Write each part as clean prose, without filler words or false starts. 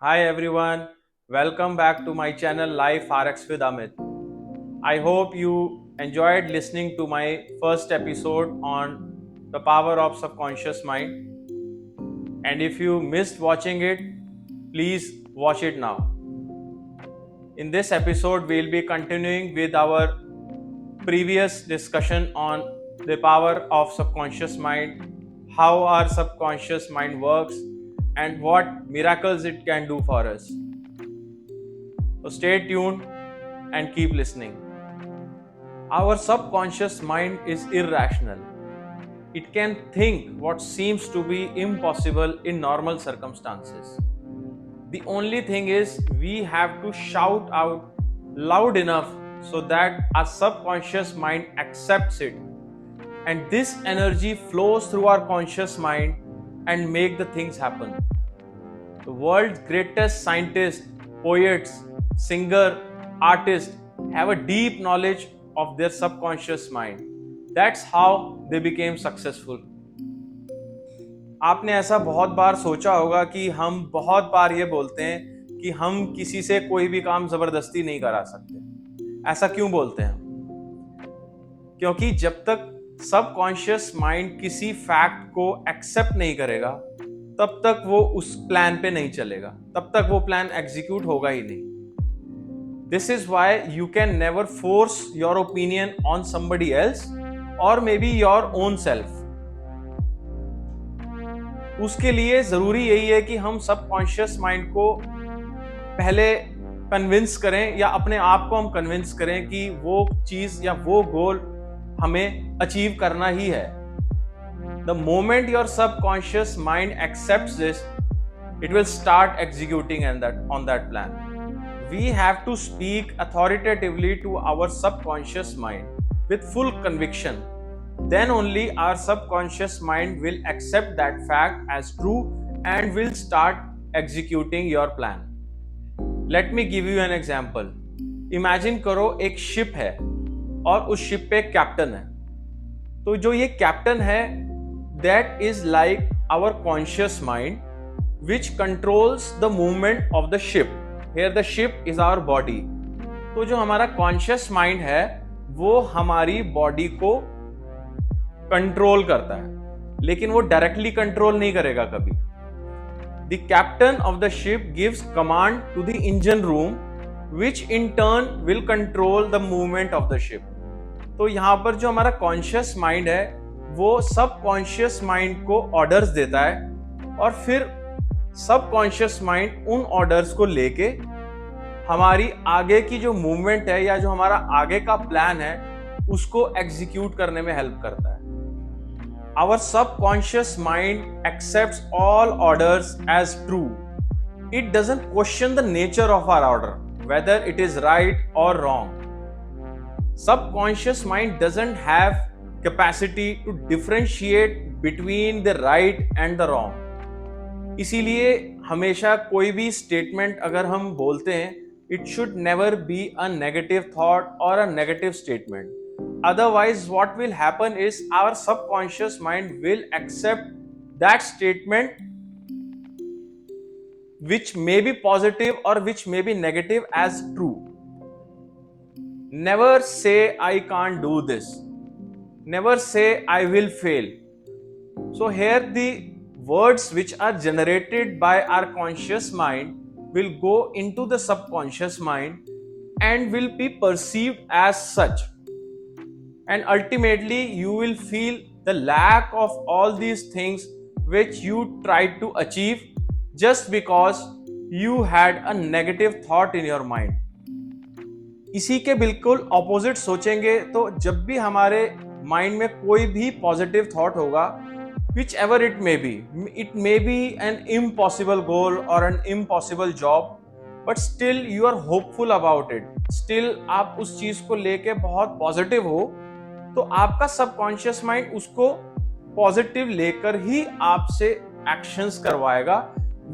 Hi everyone, welcome back to my channel Life RX with Amit. I hope you enjoyed listening to my first episode on the power of subconscious mind. And if you missed watching it, please watch it now. In this episode, we'll be continuing with our previous discussion on the power of subconscious mind, how our subconscious mind works, and what miracles it can do for us. So stay tuned and keep listening. Our subconscious mind is irrational. It can think what seems to be impossible in normal circumstances. The only thing is, we have to shout out loud enough so that our subconscious mind accepts it. And this energy flows through our conscious mind and make the things happen. The world's greatest scientists, poets, singer, artists have a deep knowledge of their subconscious mind. That's how they became successful. आपने ऐसा बहुत बार सोचा होगा कि हम बहुत बार ये बोलते हैं कि हम किसी से कोई भी काम जबरदस्ती नहीं करा सकते। ऐसा क्यों बोलते हैं? क्योंकि जब तक सबकॉन्शियस माइंड किसी फैक्ट को एक्सेप्ट नहीं करेगा, तब तक वो उस प्लान पे नहीं चलेगा, तब तक वो प्लान एग्जीक्यूट होगा ही नहीं। This is why you can never force your opinion on somebody else or maybe your own self. उसके लिए जरूरी यही है कि हम सबकॉन्शियस माइंड को पहले कन्विंस करें या अपने आप को हम कन्विंस करें कि वो चीज या वो गोल हमें अचीव करना ही है। The moment your subconscious mind accepts this, it will start executing on that plan. We have to speak authoritatively to our subconscious mind with full conviction. Then only our subconscious mind will accept that fact as true and will start executing your plan. Let me give you an example. Imagine करो एक ship है और उस ship पे एक captain है। तो जो ये कैप्टन है, that is like our conscious mind which controls the movement of the ship. Here the ship is our body. तो जो हमारा conscious mind है वो हमारी बॉडी को कंट्रोल करता है, लेकिन वो डायरेक्टली कंट्रोल नहीं करेगा कभी। The captain of the ship gives command to the engine room, which in turn will control the movement of the ship. तो यहाँ पर जो हमारा कॉन्शियस माइंड है वो सबकॉन्शियस माइंड को ऑर्डर्स देता है और फिर सबकॉन्शियस माइंड उन ऑर्डर्स को लेके हमारी आगे की जो मूवमेंट है या जो हमारा आगे का प्लान है उसको एग्जीक्यूट करने में हेल्प करता है। Our subconscious mind accepts all orders as true. It doesn't question the nature of our order, whether it is right or wrong. Subconscious mind doesn't have capacity to differentiate between the right and the wrong. इसीलिए हमेशा कोई भी statement अगर हम बोलते हैं, it should never be a negative thought or a negative statement. Otherwise, what will happen is our subconscious mind will accept that statement which may be positive or which may be negative as true. Never say I can't do this. Never say I will fail. So here the words which are generated by our conscious mind will go into the subconscious mind and will be perceived as such. And ultimately you will feel the lack of all these things which you tried to achieve just because you had a negative thought in your mind. इसी के बिल्कुल opposite सोचेंगे तो जब भी हमारे mind में कोई भी पॉजिटिव थॉट होगा, whichever it may be an impossible goal or an impossible job, but still you are hopeful about it, still आप उस चीज को लेके बहुत पॉजिटिव हो, तो आपका सबकॉन्शियस माइंड उसको पॉजिटिव लेकर ही आपसे एक्शंस करवाएगा,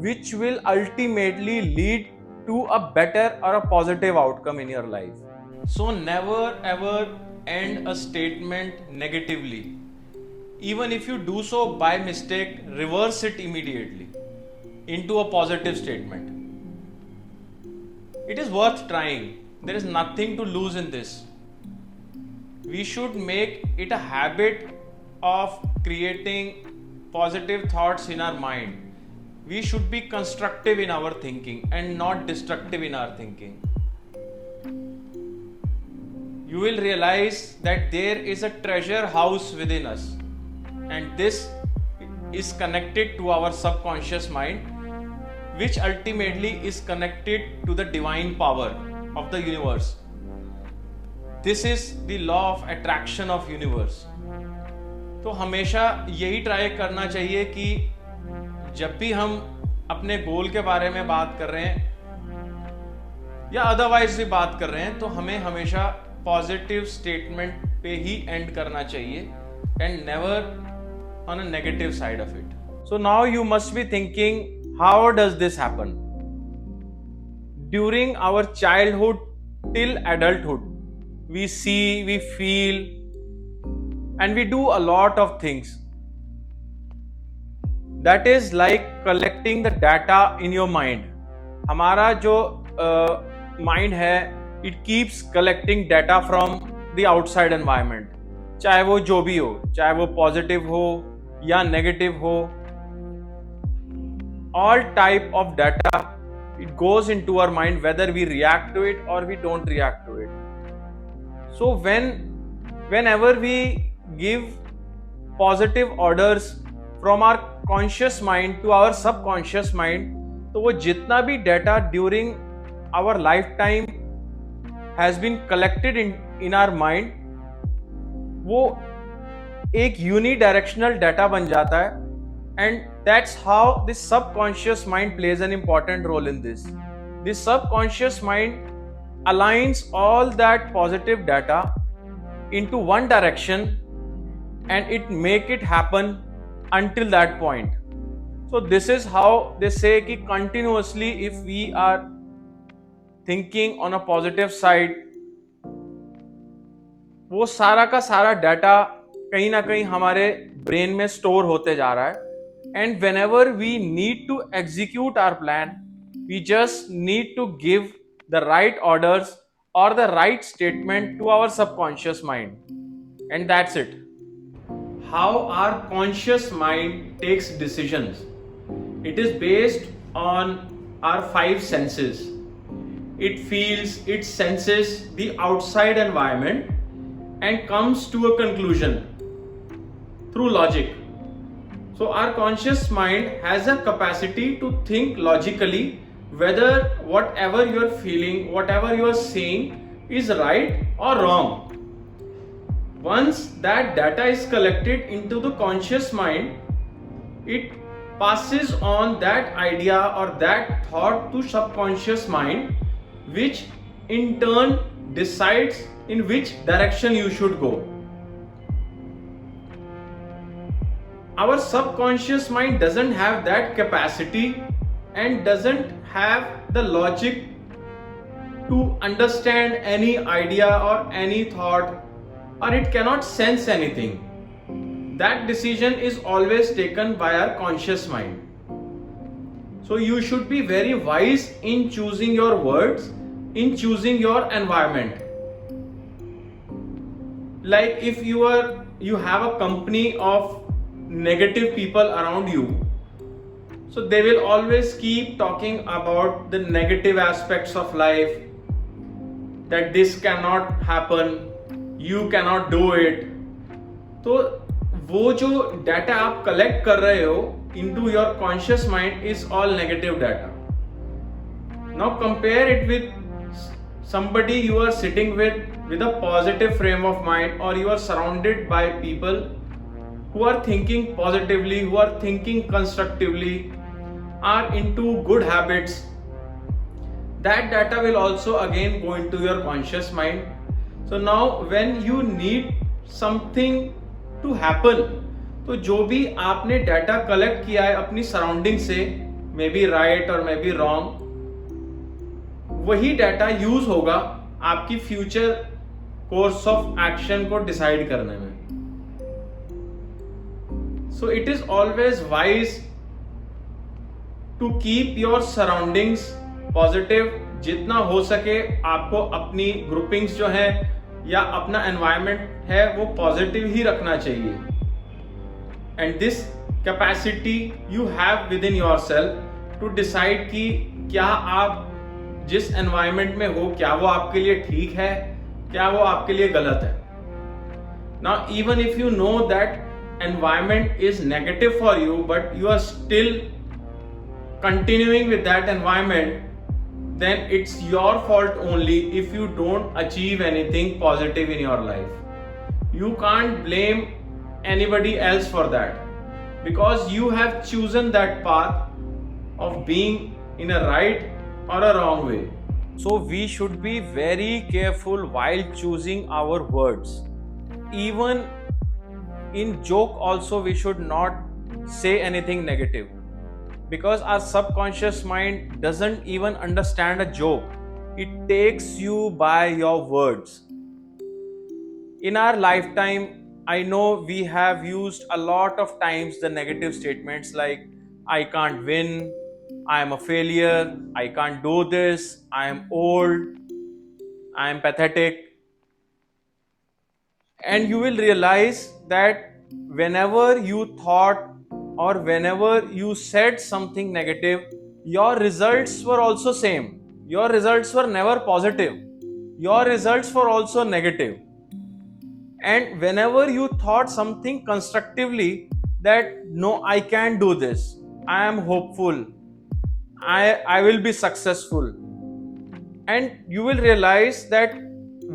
which will ultimately lead to a better or a positive outcome in your life. So never ever end a statement negatively. Even if you do so by mistake, reverse it immediately into a positive statement. It is worth trying. There is nothing to lose in this. We should make it a habit of creating positive thoughts in our mind. We should be constructive in our thinking and not destructive in our thinking. You will realize that there is a treasure house within us, and this is connected to our subconscious mind, which ultimately is connected to the divine power of the universe. This is the law of attraction of universe. तो हमेशा यही try करना चाहिए कि जब भी हम अपने गोल के बारे में बात कर रहे हैं या अदरवाइज भी बात कर रहे हैं, तो हमें हमेशा पॉजिटिव स्टेटमेंट पे ही एंड करना चाहिए and never on a negative side of it. So now you must be thinking, how does this happen? During our childhood till adulthood, we see, we feel, and we do a lot of things. That is like collecting the data in your mind. हमारा जो mind है, it keeps collecting data from the outside environment. चाहे वो जो भी हो, चाहे वो positive हो या negative हो, all type of data, it goes into our mind whether we react to it or we don't react to it. So whenever we give positive orders from our conscious mind to our subconscious mind, तो वो जितना भी data during our lifetime has been collected in our mind, वो एक unidirectional data बन जाता है. And that's how the subconscious mind plays an important role in this. The subconscious mind aligns all that positive data into one direction and it make it happen until that point. So this is how they say कि continuously if we are thinking on a positive side, वो सारा का सारा data कहीं ना कहीं हमारे brain में स्टोर होते जा रहा है. And whenever we need to execute our plan, we just need to give the right orders or the right statement to our subconscious mind. And that's it. How our conscious mind takes decisions. It is based on our five senses. It feels, it senses the outside environment and comes to a conclusion through logic. So our conscious mind has a capacity to think logically whether whatever you are feeling, whatever you are saying is right or wrong. Once that data is collected into the conscious mind, it passes on that idea or that thought to subconscious mind, which in turn decides in which direction you should go. Our subconscious mind doesn't have that capacity and doesn't have the logic to understand any idea or any thought, or it cannot sense anything. That decision is always taken by our conscious mind. So you should be very wise in choosing your words, in choosing your environment. Like if you have a company of negative people around you, so they will always keep talking about the negative aspects of life, that this cannot happen, you cannot do it. तो वो जो data आप collect कर रहे हो into your conscious mind is all negative data. Now compare it with somebody you are sitting with a positive frame of mind, or you are surrounded by people who are thinking positively, who are thinking constructively, are into good habits. That data will also again go into your conscious mind. So now when you need something to happen, तो जो भी आपने data collect किया है अपनी surrounding से, may be right और may be wrong, वही डाटा यूज होगा आपकी फ्यूचर कोर्स ऑफ एक्शन को डिसाइड करने में. So it is always wise to keep your surroundings positive, जितना हो सके आपको अपनी ग्रुपिंग्स जो है या अपना एनवायरनमेंट है वो पॉजिटिव ही रखना चाहिए। And this capacity you have within yourself to decide कि क्या आप जिस एनवायरनमेंट में हो क्या वो आपके लिए ठीक है, क्या वो आपके लिए गलत है। Now even if you know that environment is negative for you but you are still continuing with that environment, then it's your fault only if you don't achieve anything positive in your life. You can't blame anybody else for that because you have chosen that path of being in a right or a wrong way. So we should be very careful while choosing our words. Even in joke also we should not say anything negative because our subconscious mind doesn't even understand a joke. It takes you by your words. In our lifetime, I know we have used a lot of times the negative statements like I can't win, I am a failure, I can't do this, I am old, I am pathetic. And you will realize that whenever you thought or whenever you said something negative, your results were also same. Your results were never positive. Your results were also negative. And whenever you thought something constructively that no, I can do this, I am hopeful, I will be successful, and you will realize that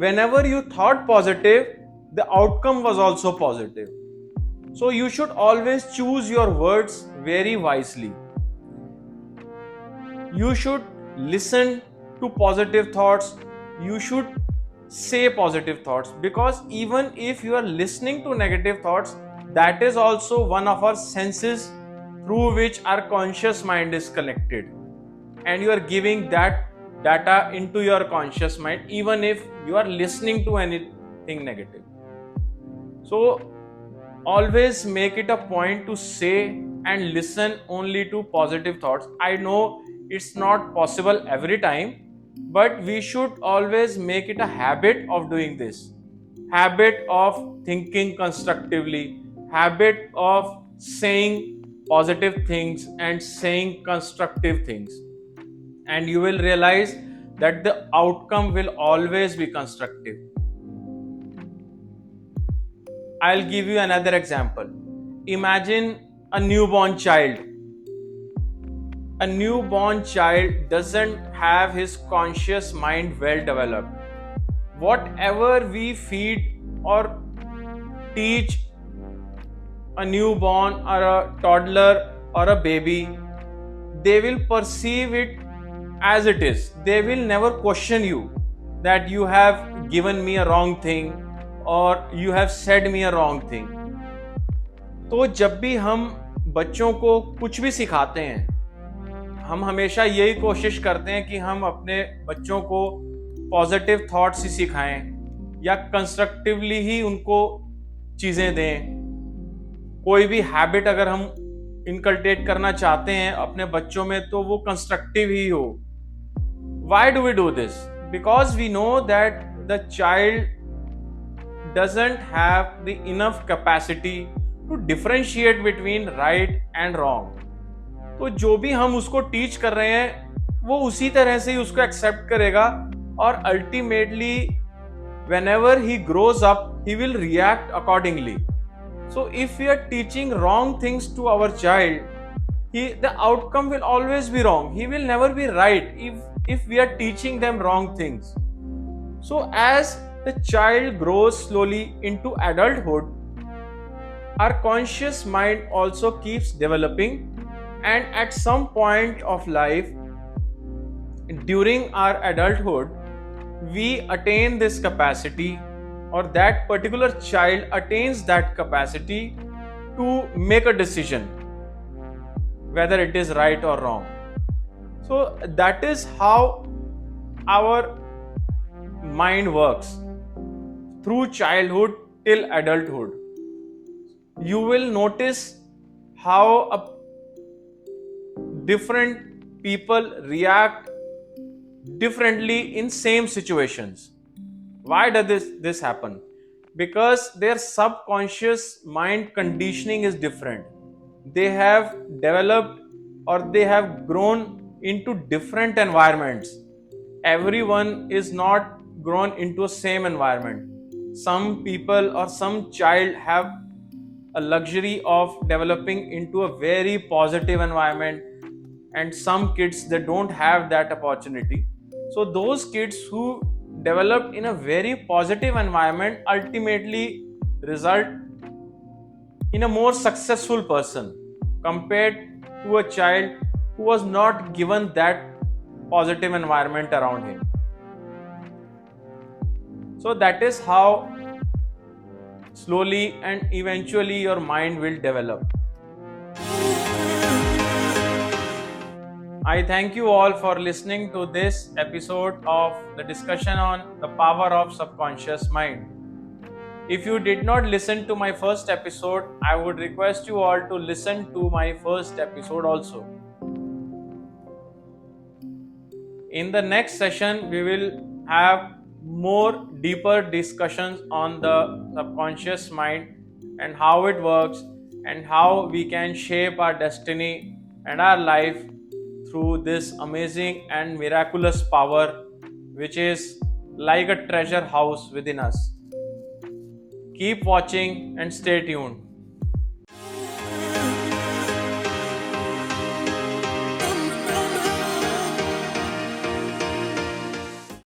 whenever you thought positive, the outcome was also positive. So you should always choose your words very wisely. You should listen to positive thoughts. You should say positive thoughts, because even if you are listening to negative thoughts, that is also one of our senses through which our conscious mind is connected, and you are giving that data into your conscious mind even if you are listening to anything negative. So always make it a point to say and listen only to positive thoughts. I know it's not possible every time, but we should always make it a habit of doing this. Habit of thinking constructively, habit of saying positive things and saying constructive things, and you will realize that the outcome will always be constructive. I'll give you another example. Imagine a newborn child. A newborn child doesn't have his conscious mind well developed. Whatever we feed or teach a newborn or a toddler or a baby, they will perceive it as it is. They will never question you that you have given me a wrong thing or you have said me a wrong thing. तो जब भी हम बच्चों को कुछ भी सिखाते हैं, हम हमेशा यही कोशिश करते हैं कि हम अपने बच्चों को पॉजिटिव थॉट्स ही सिखाएं या कंस्ट्रक्टिवली ही उनको चीज़ें दें। कोई भी हैबिट अगर हम इनकल्टेट करना चाहते हैं अपने बच्चों में तो वो कंस्ट्रक्टिव ही हो। Why do we do this? Because we know that the child doesn't have the enough capacity to differentiate between right and wrong. तो जो भी हम उसको टीच कर रहे हैं वो उसी तरह से ही उसको एक्सेप्ट करेगा, और ultimately whenever he grows up he will react accordingly. So if we are teaching wrong things to our child, the outcome will always be wrong. He will never be right if we are teaching them wrong things. So as the child grows slowly into adulthood, our conscious mind also keeps developing, and at some point of life during our adulthood we attain this capacity, or that particular child attains that capacity to make a decision whether it is right or wrong. So that is how our mind works through childhood till adulthood. You will notice how different people react differently in same situations. Why does this happen? Because their subconscious mind conditioning is different. They have developed or they have grown into different environments. Everyone is not grown into a same environment. Some people or some child have a luxury of developing into a very positive environment, and some kids they don't have that opportunity. So those kids who developed in a very positive environment ultimately result in a more successful person compared to a child who was not given that positive environment around him. So that is how slowly and eventually your mind will develop. I thank you all for listening to this episode of the discussion on the power of subconscious mind. If you did not listen to my first episode, I would request you all to listen to my first episode also. In the next session, we will have more deeper discussions on the subconscious mind and how it works and how we can shape our destiny and our life through this amazing and miraculous power which is like a treasure house within us. Keep watching and stay tuned.